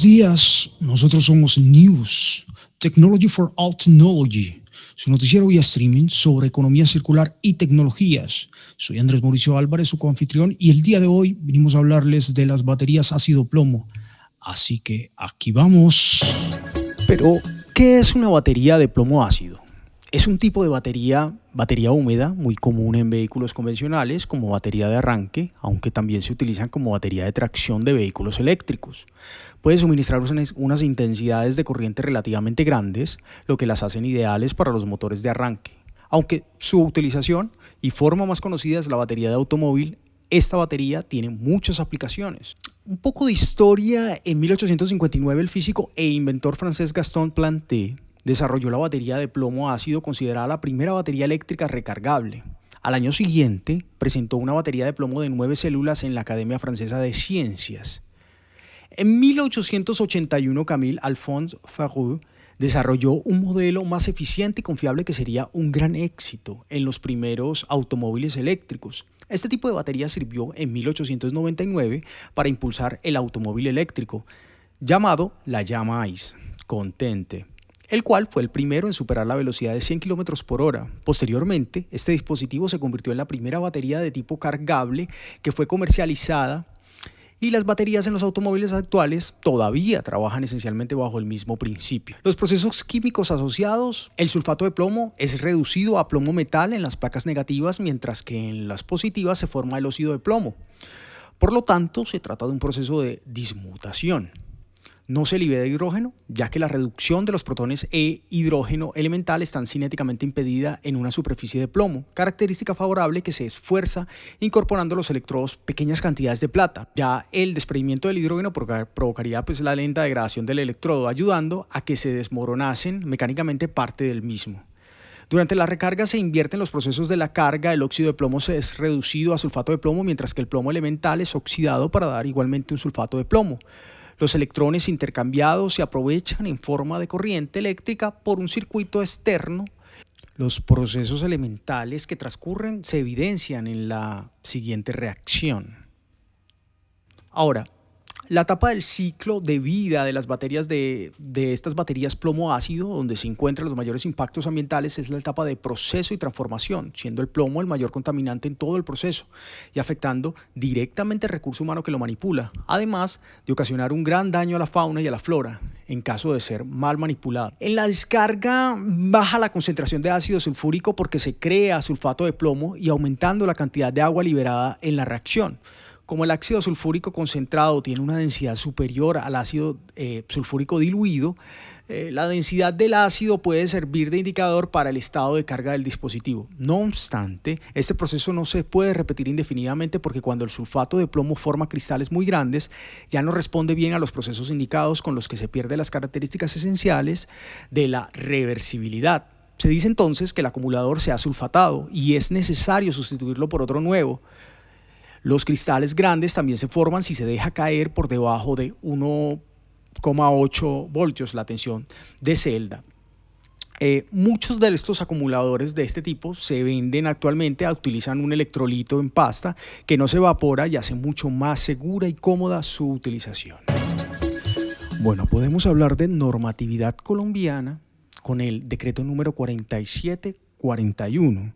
días, nosotros somos News, Technology for All Technology, su noticiero vía streaming sobre economía circular y tecnologías. Soy Andrés Mauricio Álvarez, su coanfitrión, y el día de hoy vinimos a hablarles de las baterías ácido plomo. Así que aquí vamos. Pero, ¿qué es una batería de plomo ácido? Es un tipo de batería húmeda, muy común en vehículos convencionales como batería de arranque, aunque también se utilizan como batería de tracción de vehículos eléctricos. Puede suministrar unas intensidades de corriente relativamente grandes, lo que las hacen ideales para los motores de arranque. Aunque su utilización y forma más conocida es la batería de automóvil, esta batería tiene muchas aplicaciones. Un poco de historia: en 1859 el físico e inventor francés Gaston Planté desarrolló la batería de plomo ácido, considerada la primera batería eléctrica recargable. Al año siguiente presentó una batería de plomo de 9 células en la Academia Francesa de Ciencias. En 1881 Camille Alphonse Farreau desarrolló un modelo más eficiente y confiable que sería un gran éxito en los primeros automóviles eléctricos. Este tipo de batería sirvió en 1899 para impulsar el automóvil eléctrico, llamado la llama ICE, Contente, el cual fue el primero en superar la velocidad de 100 km por hora. Posteriormente, este dispositivo se convirtió en la primera batería de tipo cargable que fue comercializada, y las baterías en los automóviles actuales todavía trabajan esencialmente bajo el mismo principio. Los procesos químicos asociados: el sulfato de plomo es reducido a plomo metal en las placas negativas, mientras que en las positivas se forma el óxido de plomo. Por lo tanto, se trata de un proceso de dismutación. No se libera hidrógeno, ya que la reducción de los protones e hidrógeno elemental están cinéticamente impedida en una superficie de plomo, característica favorable que se esfuerza incorporando a los electrodos pequeñas cantidades de plata. Ya el desprendimiento del hidrógeno provocaría la lenta degradación del electrodo, ayudando a que se desmoronasen mecánicamente parte del mismo. Durante la recarga se invierten los procesos de la carga. El óxido de plomo se es reducido a sulfato de plomo, mientras que el plomo elemental es oxidado para dar igualmente un sulfato de plomo. Los electrones intercambiados se aprovechan en forma de corriente eléctrica por un circuito externo. Los procesos elementales que transcurren se evidencian en la siguiente reacción. Ahora, la etapa del ciclo de vida de las baterías de estas baterías plomo ácido, donde se encuentran los mayores impactos ambientales, es la etapa de proceso y transformación, siendo el plomo el mayor contaminante en todo el proceso y afectando directamente el recurso humano que lo manipula, además de ocasionar un gran daño a la fauna y a la flora en caso de ser mal manipulado. En la descarga baja la concentración de ácido sulfúrico porque se crea sulfato de plomo y aumentando la cantidad de agua liberada en la reacción. Como el ácido sulfúrico concentrado tiene una densidad superior al ácido sulfúrico diluido, la densidad del ácido puede servir de indicador para el estado de carga del dispositivo. No obstante, este proceso no se puede repetir indefinidamente porque cuando el sulfato de plomo forma cristales muy grandes, ya no responde bien a los procesos indicados, con los que se pierden las características esenciales de la reversibilidad. Se dice entonces que el acumulador se ha sulfatado y es necesario sustituirlo por otro nuevo. Los cristales grandes también se forman si se deja caer por debajo de 1,8 voltios la tensión de celda. Muchos de estos acumuladores de este tipo se venden actualmente, utilizan un electrolito en pasta que no se evapora y hace mucho más segura y cómoda su utilización. Bueno, podemos hablar de normatividad colombiana con el decreto número 4741.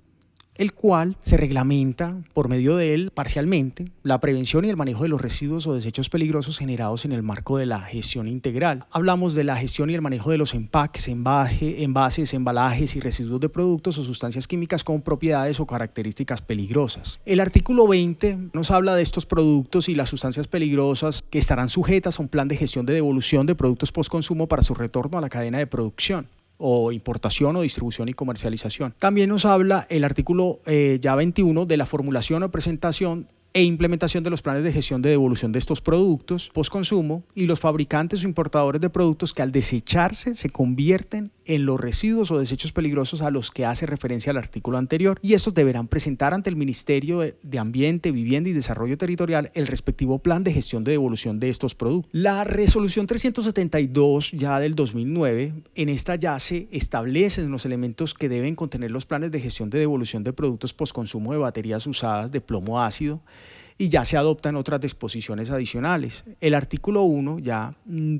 El cual se reglamenta por medio de él parcialmente la prevención y el manejo de los residuos o desechos peligrosos generados en el marco de la gestión integral. Hablamos de la gestión y el manejo de los empaques, envases, embalajes y residuos de productos o sustancias químicas con propiedades o características peligrosas. El artículo 20 nos habla de estos productos y las sustancias peligrosas que estarán sujetas a un plan de gestión de devolución de productos postconsumo para su retorno a la cadena de producción o importación o distribución y comercialización. También nos habla el artículo 21 de la formulación o presentación e implementación de los planes de gestión de devolución de estos productos postconsumo y los fabricantes o importadores de productos que al desecharse se convierten en los residuos o desechos peligrosos a los que hace referencia el artículo anterior, y estos deberán presentar ante el Ministerio de Ambiente, Vivienda y Desarrollo Territorial el respectivo plan de gestión de devolución de estos productos. La resolución 372 ya del 2009, en esta ya se establecen los elementos que deben contener los planes de gestión de devolución de productos postconsumo de baterías usadas de plomo ácido, y ya se adoptan otras disposiciones adicionales. El artículo 1 ya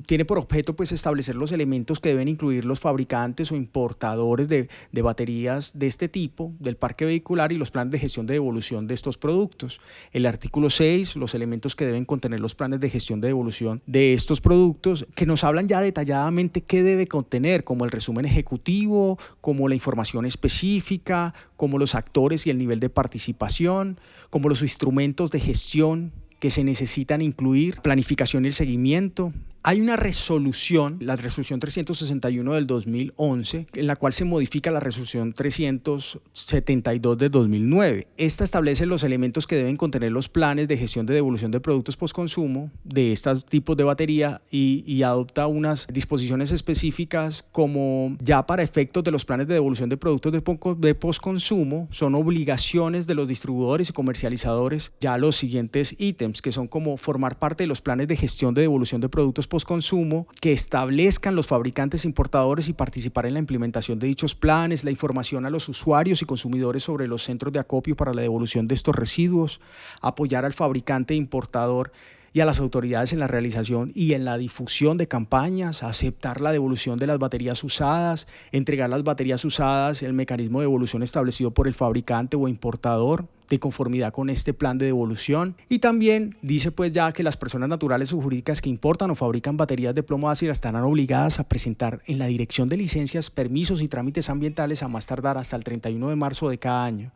tiene por objeto pues establecer los elementos que deben incluir los fabricantes o importadores de baterías de este tipo del parque vehicular y los planes de gestión de devolución de estos productos. El artículo 6, los elementos que deben contener los planes de gestión de devolución de estos productos, que nos hablan ya detalladamente qué debe contener, como el resumen ejecutivo, como la información específica, como los actores y el nivel de participación, como los instrumentos de gestión que se necesitan incluir, planificación y el seguimiento. Hay una resolución, la resolución 361 del 2011, en la cual se modifica la resolución 372 del 2009. Esta establece los elementos que deben contener los planes de gestión de devolución de productos postconsumo de estos tipos de batería y adopta unas disposiciones específicas como ya para efectos de los planes de devolución de productos de postconsumo son obligaciones de los distribuidores y comercializadores ya los siguientes ítems que son como formar parte de los planes de gestión de devolución de productos postconsumo que establezcan los fabricantes importadores y participar en la implementación de dichos planes, la información a los usuarios y consumidores sobre los centros de acopio para la devolución de estos residuos, apoyar al fabricante importador y a las autoridades en la realización y en la difusión de campañas, aceptar la devolución de las baterías usadas, entregar las baterías usadas, el mecanismo de devolución establecido por el fabricante o importador de conformidad con este plan de devolución. Y también dice pues ya que las personas naturales o jurídicas que importan o fabrican baterías de plomo ácido estarán obligadas a presentar en la Dirección de Licencias, Permisos y Trámites Ambientales a más tardar hasta el 31 de marzo de cada año.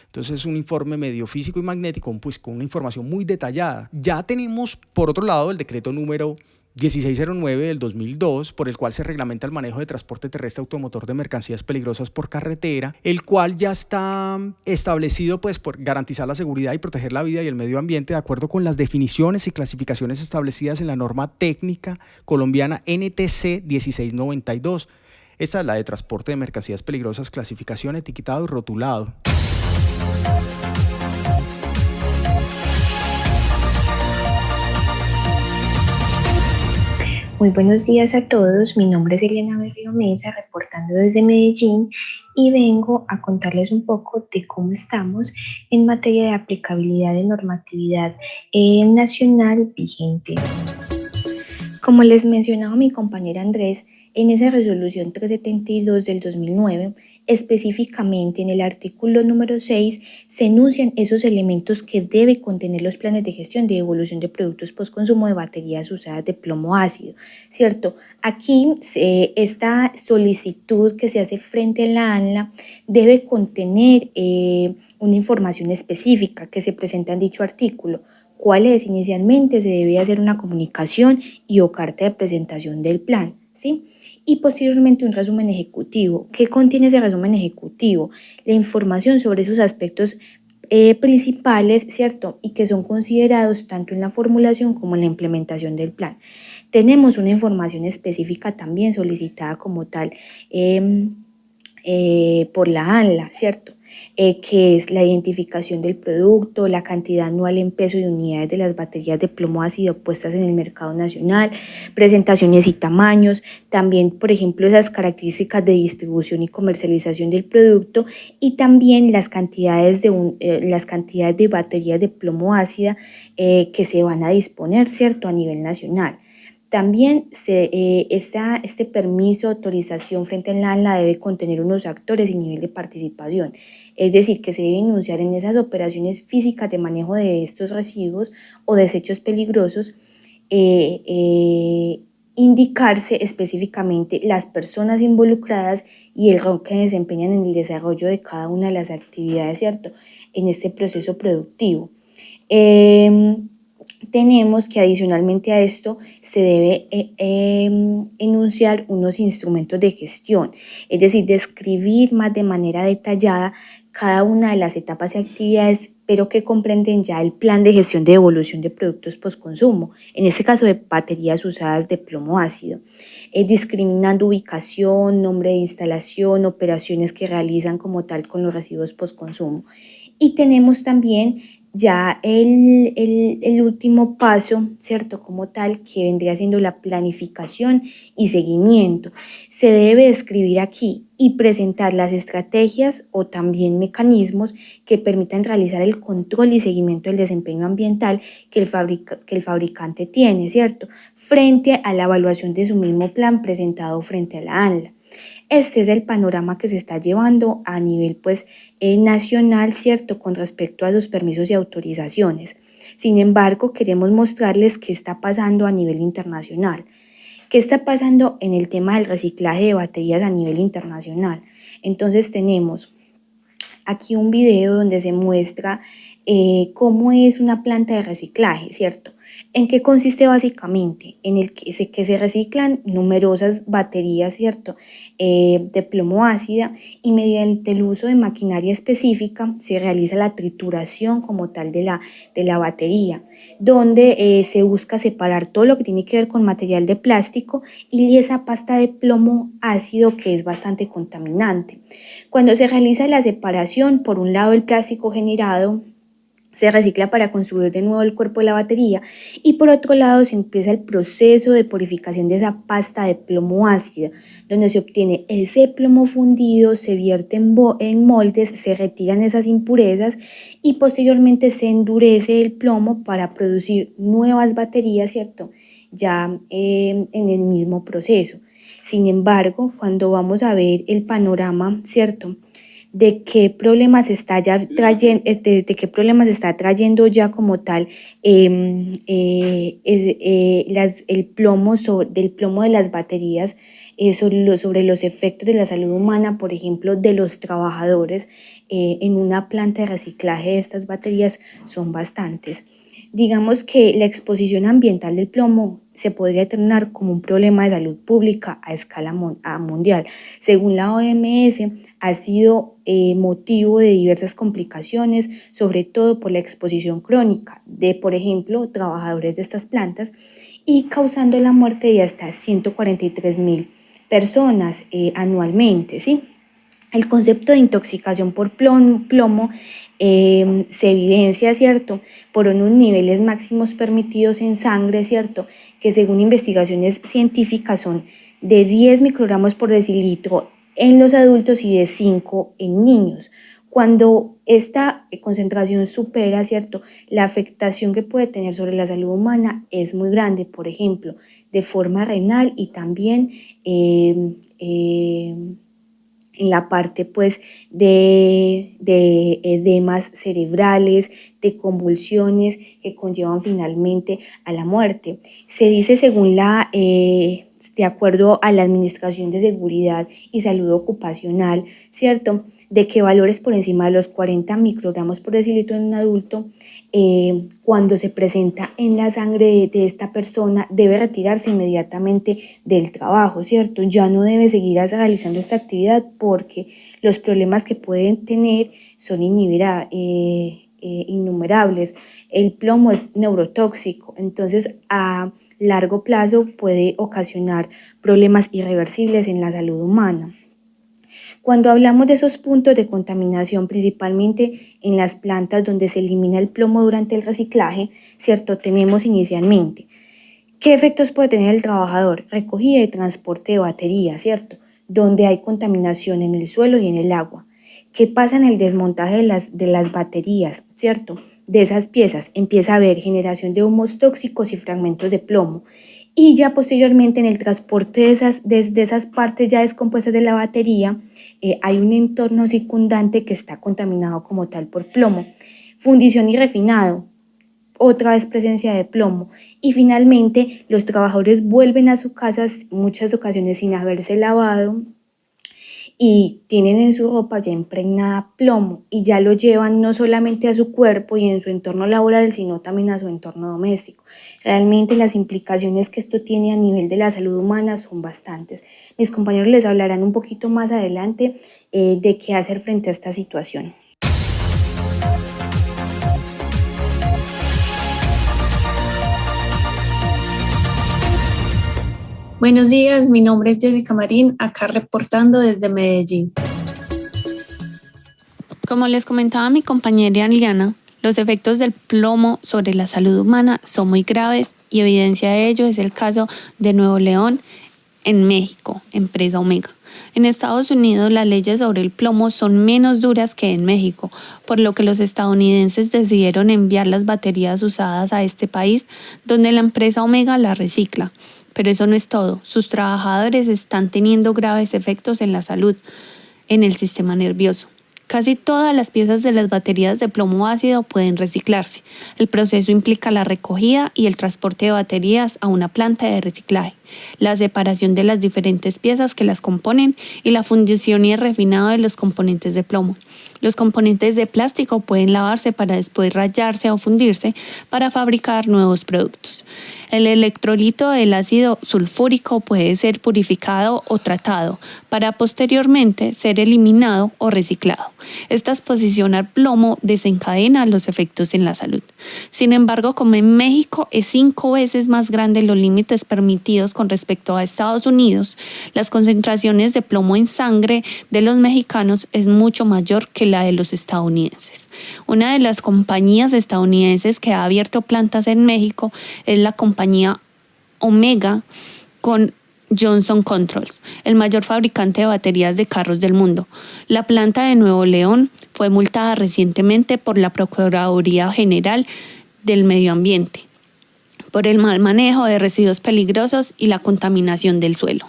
Entonces es un informe medio físico y magnético, pues con una información muy detallada. Ya tenemos, por otro lado, el decreto número 1609 del 2002, por el cual se reglamenta el manejo de transporte terrestre automotor de mercancías peligrosas por carretera, el cual ya está establecido pues por garantizar la seguridad y proteger la vida y el medio ambiente de acuerdo con las definiciones y clasificaciones establecidas en la norma técnica colombiana NTC 1692. Esta es la de transporte de mercancías peligrosas, clasificación, etiquetado y rotulado. Muy buenos días a todos, mi nombre es Eliana Berrío Mesa, reportando desde Medellín y vengo a contarles un poco de cómo estamos en materia de aplicabilidad de normatividad nacional vigente. Como les mencionaba mi compañera Andrés, en esa resolución 372 del 2009, específicamente en el artículo número 6, se enuncian esos elementos que debe contener los planes de gestión de devolución de productos postconsumo de baterías usadas de plomo ácido, ¿cierto? Aquí esta solicitud que se hace frente a la ANLA debe contener una información específica que se presenta en dicho artículo. ¿Cuál es? Inicialmente se debe hacer una comunicación y o carta de presentación del plan, ¿sí? Y posteriormente un resumen ejecutivo. ¿Qué contiene ese resumen ejecutivo? La información sobre esos aspectos principales, ¿cierto? Y que son considerados tanto en la formulación como en la implementación del plan. Tenemos una información específica también solicitada como tal por la ANLA, ¿cierto? Que es la identificación del producto, la cantidad anual en peso y unidades de las baterías de plomo ácido puestas en el mercado nacional, presentaciones y tamaños, también, por ejemplo, esas características de distribución y comercialización del producto y también las cantidades de baterías de plomo ácida que se van a disponer, ¿cierto?, a nivel nacional. También este permiso, autorización frente a la ANLA debe contener unos actores y nivel de participación, es decir, que se debe enunciar en esas operaciones físicas de manejo de estos residuos o desechos peligrosos, indicarse específicamente las personas involucradas y el rol que desempeñan en el desarrollo de cada una de las actividades, ¿cierto?, en este proceso productivo. Tenemos que adicionalmente a esto se debe enunciar unos instrumentos de gestión, es decir, describir más de manera detallada cada una de las etapas y actividades, pero que comprenden ya el plan de gestión de devolución de productos postconsumo, en este caso de baterías usadas de plomo ácido, discriminando ubicación, nombre de instalación, operaciones que realizan como tal con los residuos postconsumo. Y tenemos también Ya el último paso, ¿cierto? Como tal, que vendría siendo la planificación y seguimiento. Se debe escribir aquí y presentar las estrategias o también mecanismos que permitan realizar el control y seguimiento del desempeño ambiental que el fabricante tiene, ¿cierto? Frente a la evaluación de su mismo plan presentado frente a la ANLA. Este es el panorama que se está llevando a nivel pues, nacional, ¿cierto?, con respecto a los permisos y autorizaciones. Sin embargo, queremos mostrarles qué está pasando a nivel internacional. ¿Qué está pasando en el tema del reciclaje de baterías a nivel internacional? Entonces tenemos aquí un video donde se muestra cómo es una planta de reciclaje, ¿cierto? ¿En qué consiste básicamente? En el que se reciclan numerosas baterías, ¿cierto? De plomo ácida y mediante el uso de maquinaria específica se realiza la trituración como tal de la batería, donde se busca separar todo lo que tiene que ver con material de plástico y esa pasta de plomo ácido que es bastante contaminante. Cuando se realiza la separación, por un lado el plástico generado se recicla para construir de nuevo el cuerpo de la batería y por otro lado se empieza el proceso de purificación de esa pasta de plomo ácida, donde se obtiene ese plomo fundido, se vierte en moldes, se retiran esas impurezas y posteriormente se endurece el plomo para producir nuevas baterías, ¿cierto? Ya en el mismo proceso. Sin embargo, cuando vamos a ver el panorama, ¿cierto?, de qué problemas está ya trayendo, de qué problemas está trayendo ya como tal el plomo del plomo de las baterías sobre los efectos de la salud humana, por ejemplo, de los trabajadores en una planta de reciclaje de estas baterías son bastantes. Digamos que la exposición ambiental del plomo se podría determinar como un problema de salud pública a escala mundial. Según la OMS, ha sido motivo de diversas complicaciones, sobre todo por la exposición crónica de, por ejemplo, trabajadores de estas plantas y causando la muerte de hasta 143.000 personas anualmente, ¿sí? El concepto de intoxicación por plomo se evidencia, ¿cierto?, por unos niveles máximos permitidos en sangre, ¿cierto?, que según investigaciones científicas son de 10 microgramos por decilitro en los adultos y de 5 en niños. Cuando esta concentración supera, ¿cierto?, la afectación que puede tener sobre la salud humana es muy grande, por ejemplo, de forma renal y también en la parte pues de edemas cerebrales, de convulsiones que conllevan finalmente a la muerte. Se dice según de acuerdo a la Administración de Seguridad y Salud Ocupacional, ¿cierto?, de que valores por encima de los 40 microgramos por decilitro en un adulto, cuando se presenta en la sangre de esta persona, debe retirarse inmediatamente del trabajo, ¿cierto? Ya no debe seguir realizando esta actividad porque los problemas que pueden tener son innumerables. El plomo es neurotóxico, entonces a largo plazo puede ocasionar problemas irreversibles en la salud humana. Cuando hablamos de esos puntos de contaminación, principalmente en las plantas donde se elimina el plomo durante el reciclaje, ¿cierto?, tenemos inicialmente ¿qué efectos puede tener el trabajador? Recogida y transporte de baterías, ¿cierto?, donde hay contaminación en el suelo y en el agua. ¿Qué pasa en el desmontaje de las baterías, ¿cierto?, de esas piezas? Empieza a haber generación de humos tóxicos y fragmentos de plomo. Y ya posteriormente en el transporte de esas partes ya descompuestas de la batería, hay un entorno circundante que está contaminado como tal por plomo. Fundición y refinado, otra vez presencia de plomo. Y finalmente los trabajadores vuelven a sus casas muchas ocasiones sin haberse lavado y tienen en su ropa ya impregnada plomo y ya lo llevan no solamente a su cuerpo y en su entorno laboral, sino también a su entorno doméstico. Realmente las implicaciones que esto tiene a nivel de la salud humana son bastantes. Mis compañeros les hablarán un poquito más adelante de qué hacer frente a esta situación. Buenos días, mi nombre es Jessica Marín, acá reportando desde Medellín. Como les comentaba mi compañera Liana, Los efectos del plomo sobre la salud humana son muy graves y evidencia de ello es el caso de Nuevo León en México, empresa Omega. En Estados Unidos las leyes sobre el plomo son menos duras que en México, por lo que los estadounidenses decidieron enviar las baterías usadas a este país, donde la empresa Omega las recicla. Pero eso no es todo, sus trabajadores están teniendo graves efectos en la salud, en el sistema nervioso. Casi todas las piezas de las baterías de plomo ácido pueden reciclarse. El proceso implica la recogida y el transporte de baterías a una planta de reciclaje, la separación de las diferentes piezas que las componen y la fundición y el refinado de los componentes de plomo. Los componentes de plástico pueden lavarse para después rayarse o fundirse para fabricar nuevos productos. El electrolito del ácido sulfúrico puede ser purificado o tratado para posteriormente ser eliminado o reciclado. Esta exposición al plomo desencadena los efectos en la salud. Sin embargo, como en México es 5 veces más grande los límites permitidos con respecto a Estados Unidos, las concentraciones de plomo en sangre de los mexicanos es mucho mayor que la de los estadounidenses. Una de las compañías estadounidenses que ha abierto plantas en México es la compañía Omega con Johnson Controls, el mayor fabricante de baterías de carros del mundo. La planta de Nuevo León fue multada recientemente por la Procuraduría General del Medio Ambiente por el mal manejo de residuos peligrosos y la contaminación del suelo.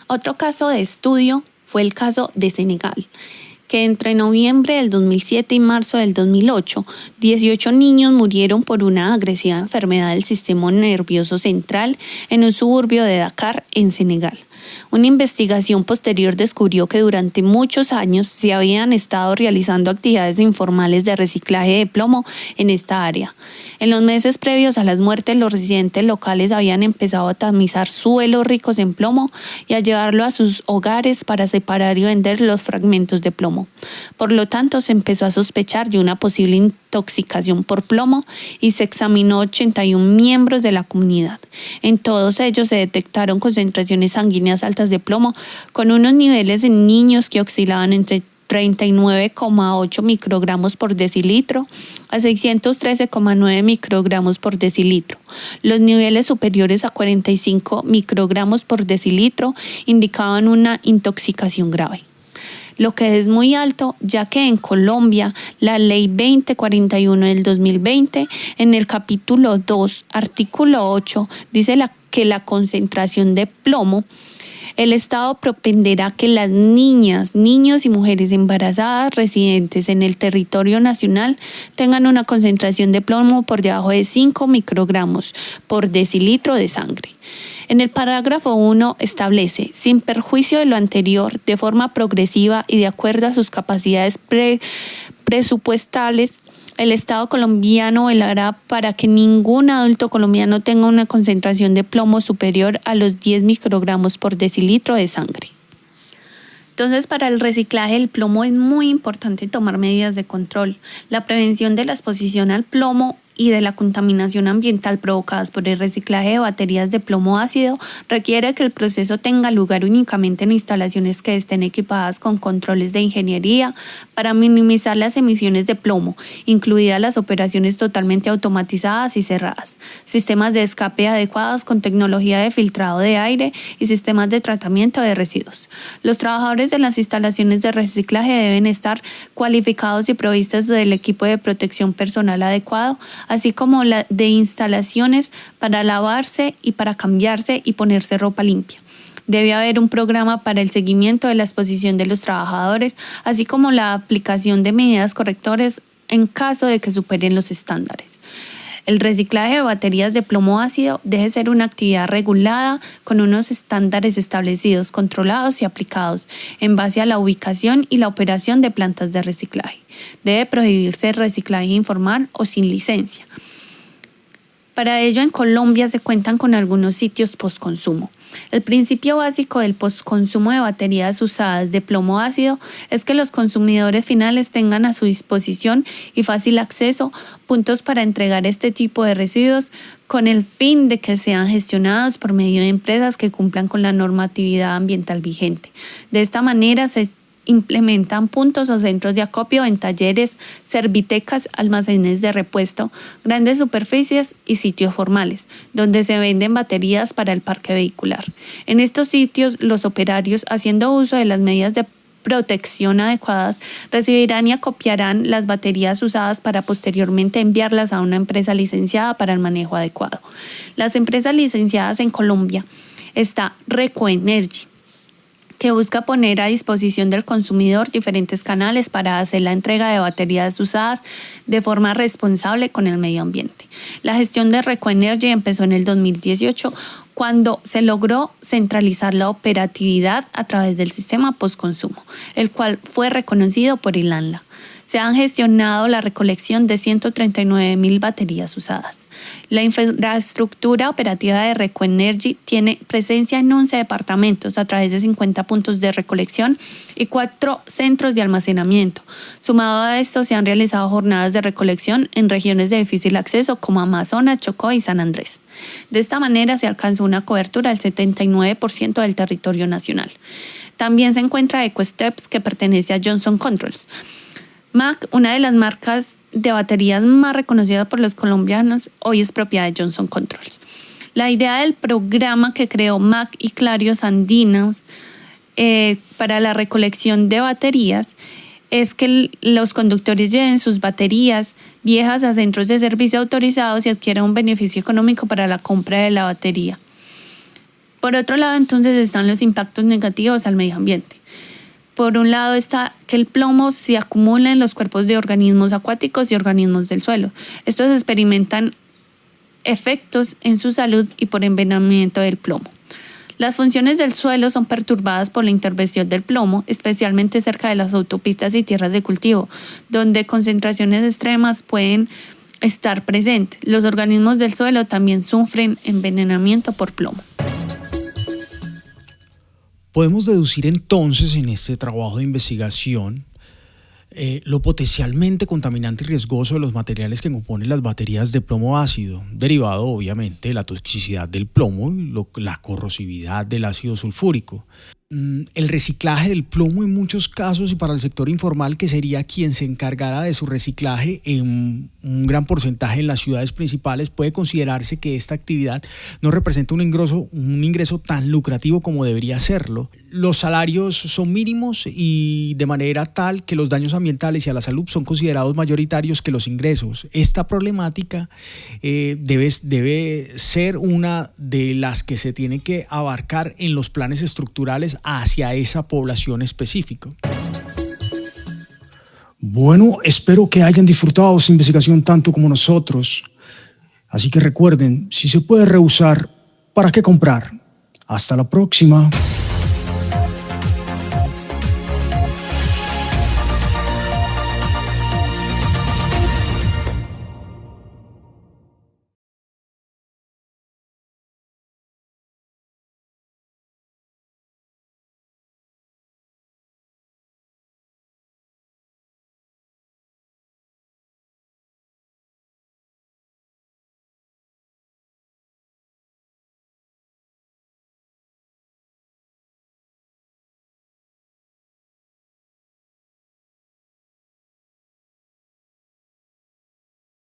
Otro caso de estudio fue el caso de Senegal, que entre noviembre del 2007 y marzo del 2008, 18 niños murieron por una agresiva enfermedad del sistema nervioso central en un suburbio de Dakar, en Senegal. Una investigación posterior descubrió que durante muchos años se habían estado realizando actividades informales de reciclaje de plomo en esta área. En los meses previos a las muertes, los residentes locales habían empezado a tamizar suelos ricos en plomo y a llevarlo a sus hogares para separar y vender los fragmentos de plomo. Por lo tanto, se empezó a sospechar de una posible intoxicación por plomo y se examinó 81 miembros de la comunidad. En todos ellos se detectaron concentraciones sanguíneas altas de plomo, con unos niveles en niños que oscilaban entre 39,8 microgramos por decilitro a 613,9 microgramos por decilitro. Los niveles superiores a 45 microgramos por decilitro indicaban una intoxicación grave, lo que es muy alto, ya que en Colombia la Ley 2041 del 2020, en el capítulo 2, artículo 8, dice que la concentración de plomo, el Estado propenderá que las niñas, niños y mujeres embarazadas residentes en el territorio nacional tengan una concentración de plomo por debajo de 5 microgramos por decilitro de sangre. En el parágrafo 1 establece, sin perjuicio de lo anterior, de forma progresiva y de acuerdo a sus capacidades presupuestales, el Estado colombiano velará para que ningún adulto colombiano tenga una concentración de plomo superior a los 10 microgramos por decilitro de sangre. Entonces, para el reciclaje del plomo es muy importante tomar medidas de control. La prevención de la exposición al plomo y de la contaminación ambiental provocadas por el reciclaje de baterías de plomo ácido requiere que el proceso tenga lugar únicamente en instalaciones que estén equipadas con controles de ingeniería para minimizar las emisiones de plomo, incluidas las operaciones totalmente automatizadas y cerradas, sistemas de escape adecuados con tecnología de filtrado de aire y sistemas de tratamiento de residuos. Los trabajadores de las instalaciones de reciclaje deben estar cualificados y provistos del equipo de protección personal adecuado, así como la de instalaciones para lavarse y para cambiarse y ponerse ropa limpia. Debe haber un programa para el seguimiento de la exposición de los trabajadores, así como la aplicación de medidas correctoras en caso de que superen los estándares. El reciclaje de baterías de plomo ácido debe ser una actividad regulada con unos estándares establecidos, controlados y aplicados en base a la ubicación y la operación de plantas de reciclaje. Debe prohibirse el reciclaje informal o sin licencia. Para ello, en Colombia se cuentan con algunos sitios postconsumo. El principio básico del postconsumo de baterías usadas de plomo ácido es que los consumidores finales tengan a su disposición y fácil acceso puntos para entregar este tipo de residuos con el fin de que sean gestionados por medio de empresas que cumplan con la normatividad ambiental vigente. De esta manera se implementan puntos o centros de acopio en talleres, servitecas, almacenes de repuesto, grandes superficies y sitios formales, donde se venden baterías para el parque vehicular. En estos sitios, los operarios, haciendo uso de las medidas de protección adecuadas, recibirán y acopiarán las baterías usadas para posteriormente enviarlas a una empresa licenciada para el manejo adecuado. Las empresas licenciadas en Colombia está Recoenergy, que busca poner a disposición del consumidor diferentes canales para hacer la entrega de baterías usadas de forma responsable con el medio ambiente. La gestión de Recoenergy empezó en el 2018, cuando se logró centralizar la operatividad a través del sistema postconsumo, el cual fue reconocido por el ANLA. Se han gestionado la recolección de 139.000 baterías usadas. La infraestructura operativa de Recoenergy tiene presencia en 11 departamentos a través de 50 puntos de recolección y 4 centros de almacenamiento. Sumado a esto, se han realizado jornadas de recolección en regiones de difícil acceso como Amazonas, Chocó y San Andrés. De esta manera se alcanzó una cobertura del 79% del territorio nacional. También se encuentra EcoSteps, que pertenece a Johnson Controls. MAC, una de las marcas de baterías más reconocidas por los colombianos, hoy es propiedad de Johnson Controls. La idea del programa que creó MAC y Clarios Andinos para la recolección de baterías es que los conductores lleven sus baterías viejas a centros de servicio autorizados y adquieran un beneficio económico para la compra de la batería. Por otro lado, entonces, están los impactos negativos al medio ambiente. Por un lado está que el plomo se acumula en los cuerpos de organismos acuáticos y organismos del suelo. Estos experimentan efectos en su salud y por envenenamiento del plomo. Las funciones del suelo son perturbadas por la intervención del plomo, especialmente cerca de las autopistas y tierras de cultivo, donde concentraciones extremas pueden estar presentes. Los organismos del suelo también sufren envenenamiento por plomo. Podemos deducir entonces en este trabajo de investigación lo potencialmente contaminante y riesgoso de los materiales que componen las baterías de plomo ácido, derivado obviamente de la toxicidad del plomo y la corrosividad del ácido sulfúrico. El reciclaje del plomo en muchos casos y para el sector informal, que sería quien se encargara de su reciclaje en un gran porcentaje en las ciudades principales, puede considerarse que esta actividad no representa un ingreso tan lucrativo como debería serlo. Los salarios son mínimos y de manera tal que los daños ambientales y a la salud son considerados mayoritarios que los ingresos. Esta problemática debe ser una de las que se tiene que abarcar en los planes estructurales hacia esa población específica. Bueno, espero que hayan disfrutado esta investigación tanto como nosotros. Así que recuerden, si se puede reusar, ¿para qué comprar? Hasta la próxima.